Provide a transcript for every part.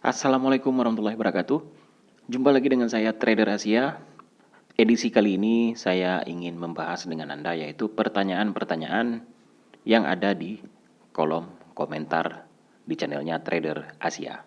Assalamualaikum warahmatullahi wabarakatuh. Jumpa lagi dengan saya Trader Asia. Edisi kali ini saya ingin membahas dengan Anda yaitu pertanyaan-pertanyaan yang ada di kolom komentar di channelnya Trader Asia.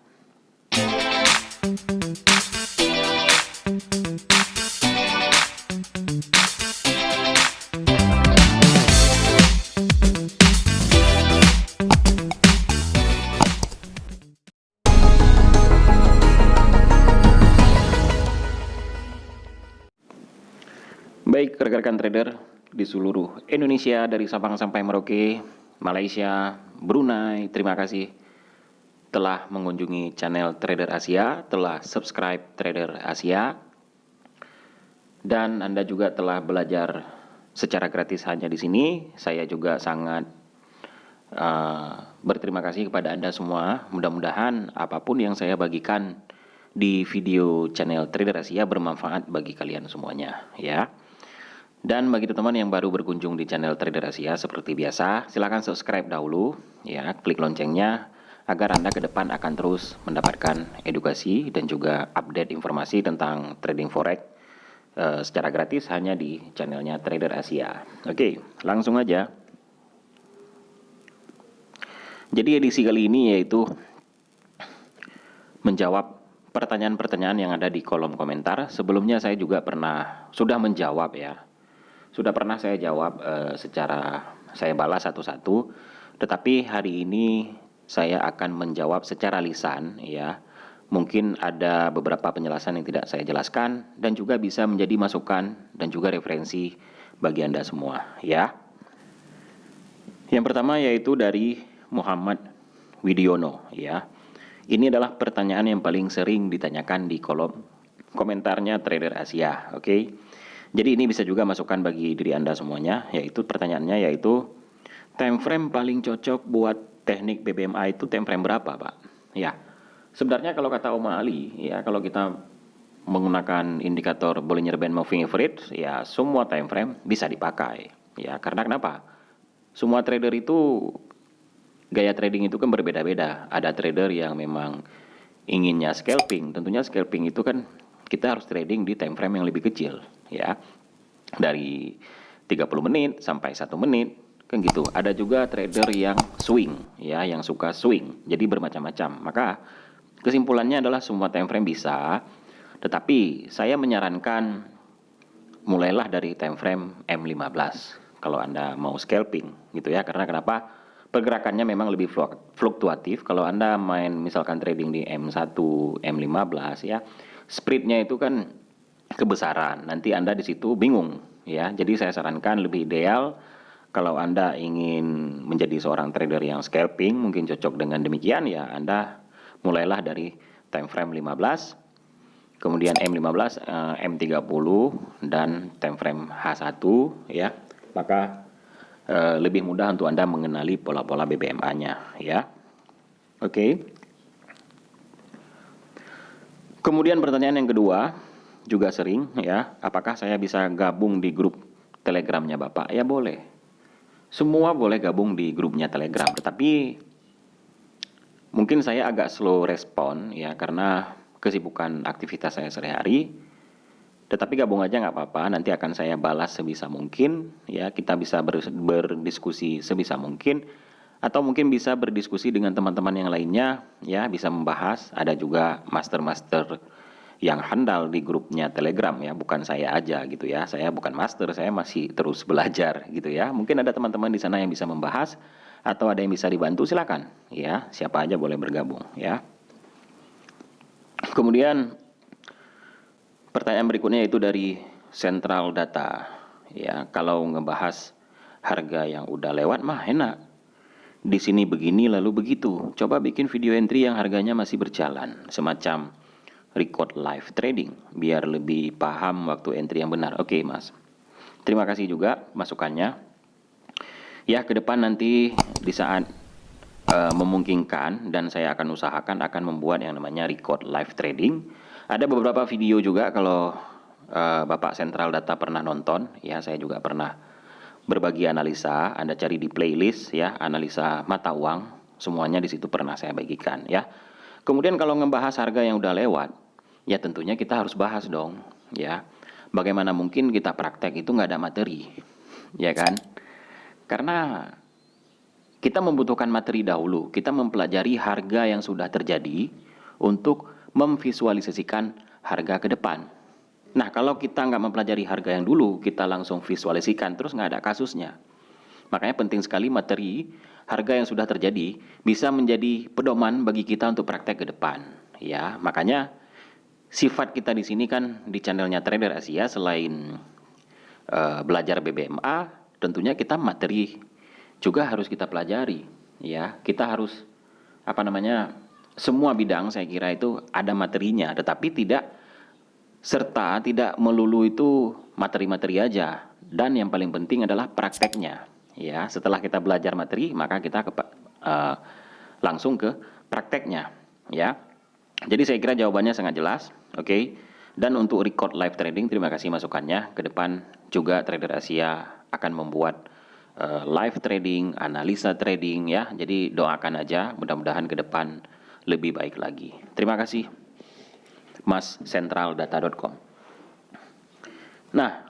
Baik rekan-rekan trader di seluruh Indonesia dari Sabang sampai Merauke, Malaysia, Brunei, terima kasih telah mengunjungi channel Trader Asia, telah subscribe Trader Asia, dan Anda juga telah belajar secara gratis hanya di sini. Saya juga sangat berterima kasih kepada Anda semua. Mudah-mudahan apapun yang saya bagikan di video channel Trader Asia bermanfaat bagi kalian semuanya, ya. Dan bagi teman-teman yang baru berkunjung di channel Trader Asia seperti biasa, silakan subscribe dahulu, ya, klik loncengnya agar Anda ke depan akan terus mendapatkan edukasi dan juga update informasi tentang trading forex secara gratis hanya di channelnya Trader Asia. Oke, langsung aja. Jadi edisi kali ini yaitu menjawab pertanyaan-pertanyaan yang ada di kolom komentar. Sebelumnya saya juga sudah menjawab, ya. Sudah pernah saya jawab saya balas satu-satu, tetapi hari ini saya akan menjawab secara lisan, ya. Mungkin ada beberapa penjelasan yang tidak saya jelaskan dan juga bisa menjadi masukan dan juga referensi bagi Anda semua, ya. Yang pertama yaitu dari Muhammad Widiono, ya. Ini adalah pertanyaan yang paling sering ditanyakan di kolom komentarnya Trader Asia, oke. Jadi ini bisa juga masukan bagi diri Anda semuanya, yaitu pertanyaannya yaitu time frame paling cocok buat teknik BBMA itu time frame berapa, Pak? Ya, sebenarnya kalau kata Om Ali, ya, kalau kita menggunakan indikator Bollinger Band Moving Average, ya semua time frame bisa dipakai, ya. Karena kenapa? Semua trader itu gaya trading itu kan berbeda-beda. Ada trader yang memang inginnya scalping, tentunya scalping itu kan kita harus trading di time frame yang lebih kecil, ya, dari 30 menit sampai 1 menit, kan gitu. Ada juga trader yang swing, ya, yang suka swing, jadi bermacam-macam. Maka kesimpulannya adalah semua time frame bisa, tetapi saya menyarankan mulailah dari time frame M15 kalau Anda mau scalping, gitu ya. Karena kenapa? Pergerakannya memang lebih fluktuatif. Kalau Anda main misalkan trading di M1, M15, ya, spreadnya itu kan kebesaran, nanti Anda di situ bingung, ya. Jadi saya sarankan lebih ideal kalau Anda ingin menjadi seorang trader yang scalping, mungkin cocok dengan demikian, ya, Anda mulailah dari time frame 15, kemudian M15, M30 dan time frame H1, ya. Maka lebih mudah untuk Anda mengenali pola-pola BBMA-nya, ya. Oke. Kemudian pertanyaan yang kedua juga sering, ya, apakah saya bisa gabung di grup Telegramnya Bapak? Ya boleh. Semua boleh gabung di grupnya Telegram, tetapi mungkin saya agak slow respon, ya, karena kesibukan aktivitas saya sehari-hari. Tetapi gabung aja nggak apa-apa, nanti akan saya balas sebisa mungkin, ya, kita bisa berdiskusi sebisa mungkin. Atau mungkin bisa berdiskusi dengan teman-teman yang lainnya, ya, bisa membahas. Ada juga master-master yang handal di grupnya Telegram, ya, bukan saya aja gitu, ya. Saya bukan master, saya masih terus belajar gitu, ya. Mungkin ada teman-teman di sana yang bisa membahas atau ada yang bisa dibantu, silakan, ya. Siapa aja boleh bergabung, ya. Kemudian pertanyaan berikutnya itu dari Central Data, ya. Kalau ngebahas harga yang udah lewat mah enak. Di sini begini lalu begitu. Coba bikin video entry yang harganya masih berjalan, semacam record live trading, biar lebih paham waktu entry yang benar. Oke, Mas. Terima kasih juga masukannya. Ya, ke depan nanti di saat memungkinkan dan saya akan usahakan akan membuat yang namanya record live trading. Ada beberapa video juga kalau Bapak Central Data pernah nonton, ya, saya juga pernah berbagi analisa. Anda cari di playlist, ya, analisa mata uang, semuanya di situ pernah saya bagikan, ya. Kemudian kalau ngebahas harga yang udah lewat, ya tentunya kita harus bahas dong, ya. Bagaimana mungkin kita praktek itu nggak ada materi, ya kan? Karena kita membutuhkan materi dahulu, kita mempelajari harga yang sudah terjadi untuk memvisualisasikan harga ke depan. Nah, kalau kita nggak mempelajari harga yang dulu, kita langsung visualisasikan, terus nggak ada kasusnya. Makanya penting sekali materi harga yang sudah terjadi bisa menjadi pedoman bagi kita untuk praktek ke depan. Ya, makanya sifat kita di sini kan di channelnya Trader Asia selain belajar BBMA, tentunya kita materi juga harus kita pelajari. Ya, kita harus semua bidang saya kira itu ada materinya, tetapi tidak melulu itu materi-materi aja. Dan yang paling penting adalah prakteknya. Ya, setelah kita belajar materi, maka kita langsung ke prakteknya. Ya, jadi saya kira jawabannya sangat jelas. Oke. Dan untuk record live trading, terima kasih masukannya. Ke depan juga Trader Asia akan membuat live trading, analisa trading ya. Jadi doakan aja, mudah-mudahan ke depan lebih baik lagi. Terima kasih, Mas Centraldata.com. Nah,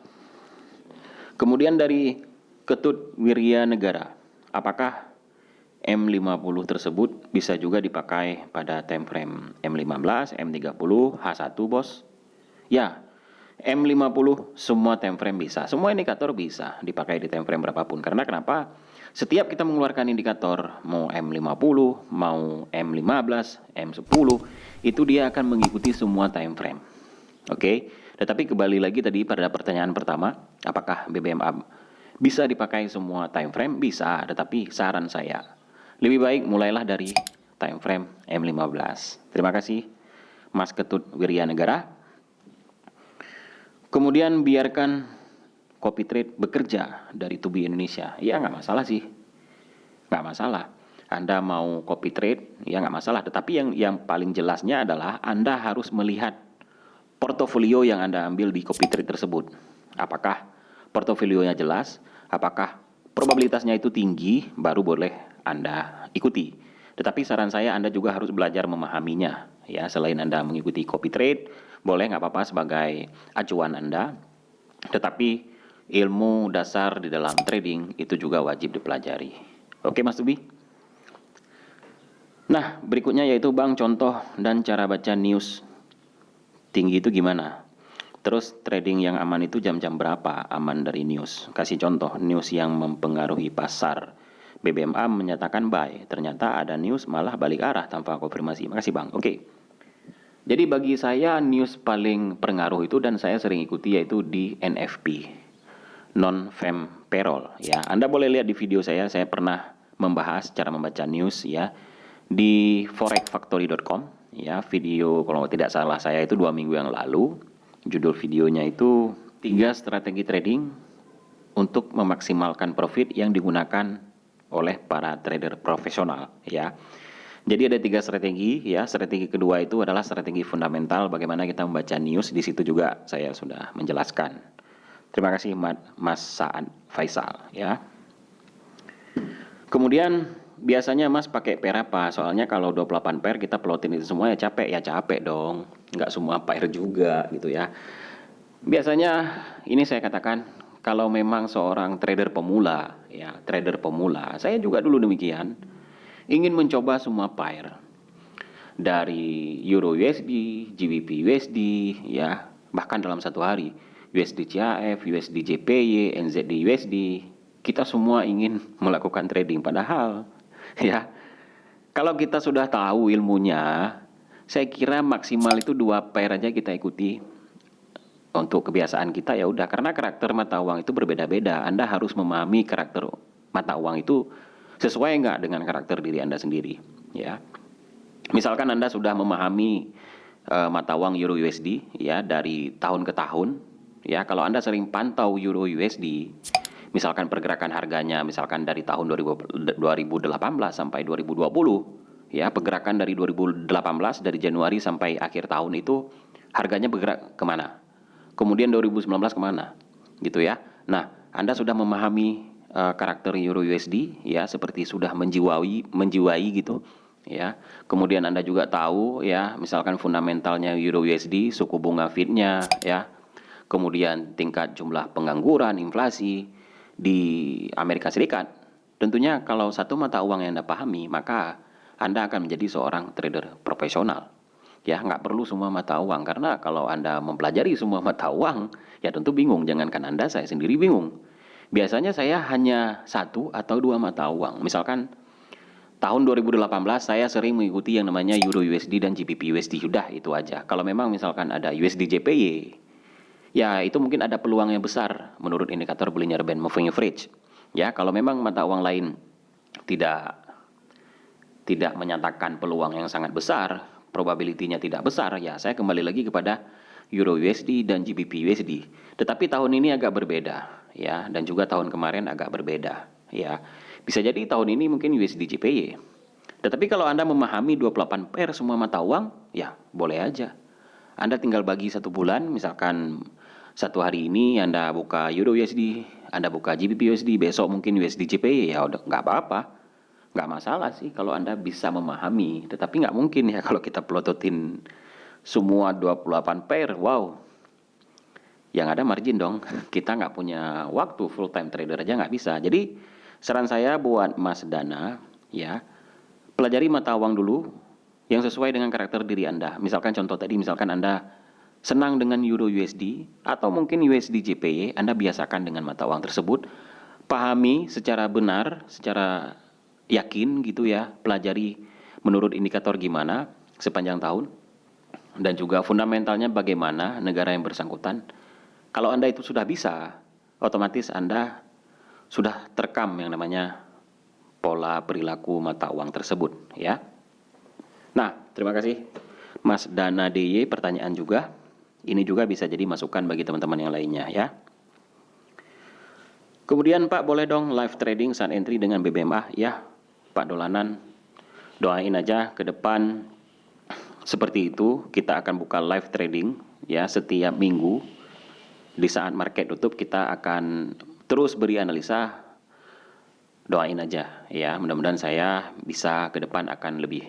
kemudian dari Ketut Wirya Negara, apakah M50 tersebut bisa juga dipakai pada time frame M15, M30, H1 bos? Ya, M50 semua time frame bisa, semua indikator bisa dipakai di time frame berapapun. Karena kenapa? Setiap kita mengeluarkan indikator, mau M50, mau M15, M10, itu dia akan mengikuti semua time frame. Oke, tetapi kembali lagi tadi pada pertanyaan pertama, apakah BBMA bisa dipakai semua time frame? Bisa, tetapi saran saya, lebih baik mulailah dari time frame M15. Terima kasih, Mas Ketut Wirya Negara. Kemudian biarkan copy trade bekerja dari Tubi Indonesia. Ya nggak masalah sih, nggak masalah. Anda mau copy trade, ya nggak masalah. Tetapi yang paling jelasnya adalah Anda harus melihat portofolio yang Anda ambil di copy trade tersebut. Apakah portofolionya jelas, apakah probabilitasnya itu tinggi, baru boleh Anda ikuti. Tetapi saran saya Anda juga harus belajar memahaminya. Ya, selain Anda mengikuti copy trade, boleh nggak apa-apa sebagai acuan Anda. Tetapi ilmu dasar di dalam trading itu juga wajib dipelajari. Oke Mas Tubi? Nah, berikutnya yaitu Bang contoh dan cara baca news tinggi itu gimana? Terus trading yang aman itu jam-jam berapa aman dari news? Kasih contoh news yang mempengaruhi pasar. BBMA menyatakan buy, ternyata ada news malah balik arah tanpa konfirmasi. Makasih Bang. Oke. Jadi bagi saya news paling pengaruh itu dan saya sering ikuti yaitu di NFP, non-farm payroll. Ya, Anda boleh lihat di video saya pernah membahas cara membaca news ya di forexfactory.com. Ya, video kalau tidak salah saya itu 2 minggu yang lalu. Judul videonya itu 3 strategi trading untuk memaksimalkan profit yang digunakan oleh para trader profesional ya. Jadi ada 3 strategi ya. Strategi kedua itu adalah strategi fundamental, bagaimana kita membaca news. Di situ juga saya sudah menjelaskan. Terima kasih Mas Sa'ad Faisal ya. Kemudian biasanya Mas pakai pair apa? Soalnya kalau 28 pair kita plotin itu semua ya capek dong. Nggak semua pair juga gitu ya. Biasanya ini saya katakan kalau memang seorang trader pemula ya, saya juga dulu demikian, ingin mencoba semua pair. Dari Euro USD, GBP USD ya, bahkan dalam satu hari USD CHF, USD JPY, NZD USD, kita semua ingin melakukan trading. Padahal ya, kalau kita sudah tahu ilmunya, saya kira maksimal itu 2 pair aja kita ikuti. Untuk kebiasaan kita ya udah, karena karakter mata uang itu berbeda-beda. Anda harus memahami karakter mata uang itu sesuai nggak dengan karakter diri Anda sendiri ya. Misalkan Anda sudah memahami mata uang Euro USD ya dari tahun ke tahun ya. Kalau Anda sering pantau Euro USD, misalkan pergerakan harganya misalkan dari tahun 2018 sampai 2020 ya, pergerakan dari 2018 dari Januari sampai akhir tahun itu harganya bergerak kemana, kemudian 2019 kemana gitu ya. Nah, Anda sudah memahami karakter Euro USD ya, seperti sudah menjiwai gitu. ya. Kemudian Anda juga tahu ya, misalkan fundamentalnya Euro USD, suku bunga Fed-nya ya. Kemudian tingkat jumlah pengangguran, inflasi di Amerika Serikat. Tentunya kalau satu mata uang yang Anda pahami, maka Anda akan menjadi seorang trader profesional. Ya, nggak perlu semua mata uang, karena kalau Anda mempelajari semua mata uang, ya tentu bingung. Jangankan Anda, saya sendiri bingung. Biasanya saya hanya satu atau dua mata uang. Misalkan tahun 2018 saya sering mengikuti yang namanya Euro USD dan GBP USD. Sudah, itu aja. Kalau memang misalkan ada USD JPY, ya itu mungkin ada peluang yang besar menurut indikator Bollinger Band Moving Average. Ya, kalau memang mata uang lain tidak menyatakan peluang yang sangat besar, probability-nya tidak besar, ya saya kembali lagi kepada Euro USD dan GBP USD. Tetapi tahun ini agak berbeda, ya, dan juga tahun kemarin agak berbeda, ya. Bisa jadi tahun ini mungkin USD JPY. Tetapi kalau Anda memahami 28 pair semua mata uang, ya boleh aja. Anda tinggal bagi satu bulan, misalkan satu hari ini Anda buka Euro USD, Anda buka GBP USD, besok mungkin USD JPY, ya udah nggak apa-apa. Nggak masalah sih kalau Anda bisa memahami, tetapi nggak mungkin ya kalau kita pelototin semua 28 pair, wow. Yang ada margin dong, kita nggak punya waktu, full time trader aja nggak bisa. Jadi saran saya buat Mas Dana, ya, pelajari mata uang dulu yang sesuai dengan karakter diri Anda. Misalkan contoh tadi, misalkan Anda senang dengan Euro USD atau mungkin USD JPY, Anda biasakan dengan mata uang tersebut, pahami secara benar, secara yakin gitu ya, pelajari menurut indikator gimana sepanjang tahun, dan juga fundamentalnya bagaimana negara yang bersangkutan. Kalau Anda itu sudah bisa, otomatis Anda sudah terekam yang namanya pola perilaku mata uang tersebut, ya. Nah, terima kasih Mas Dana DY, pertanyaan juga. Ini juga bisa jadi masukan bagi teman-teman yang lainnya, ya. Kemudian Pak, boleh dong live trading saat entry dengan BBMA? Ya, Pak Dolanan, doain aja ke depan seperti itu. Kita akan buka live trading ya setiap minggu. Di saat market tutup kita akan terus beri analisa. Doain aja ya, mudah-mudahan saya bisa ke depan akan lebih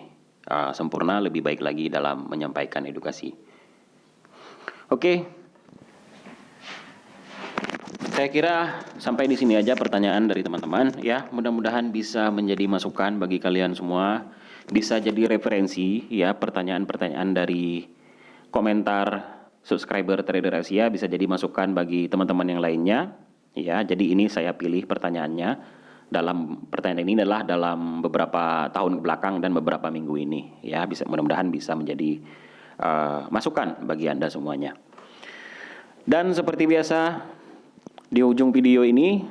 sempurna, lebih baik lagi dalam menyampaikan edukasi. Oke. Saya kira sampai di sini aja pertanyaan dari teman-teman ya. Mudah-mudahan bisa menjadi masukan bagi kalian semua, bisa jadi referensi ya, pertanyaan-pertanyaan dari komentar subscriber Trader Asia bisa jadi masukan bagi teman-teman yang lainnya ya. Jadi ini saya pilih pertanyaannya. Dalam pertanyaan ini adalah dalam beberapa tahun ke belakang dan beberapa minggu ini ya, bisa mudah-mudahan bisa menjadi masukan bagi Anda semuanya. Dan seperti biasa di ujung video ini,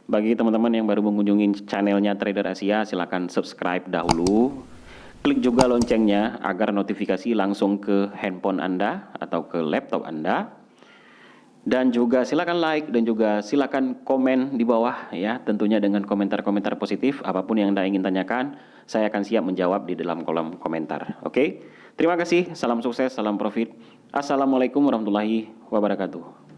bagi teman-teman yang baru mengunjungi channelnya Trader Asia, silakan subscribe dahulu. Klik juga loncengnya agar notifikasi langsung ke handphone Anda atau ke laptop Anda. Dan juga silakan like dan juga silakan komen di bawah ya, tentunya dengan komentar-komentar positif. Apapun yang Anda ingin tanyakan, saya akan siap menjawab di dalam kolom komentar. Oke? Terima kasih, salam sukses, salam profit. Assalamualaikum warahmatullahi wabarakatuh.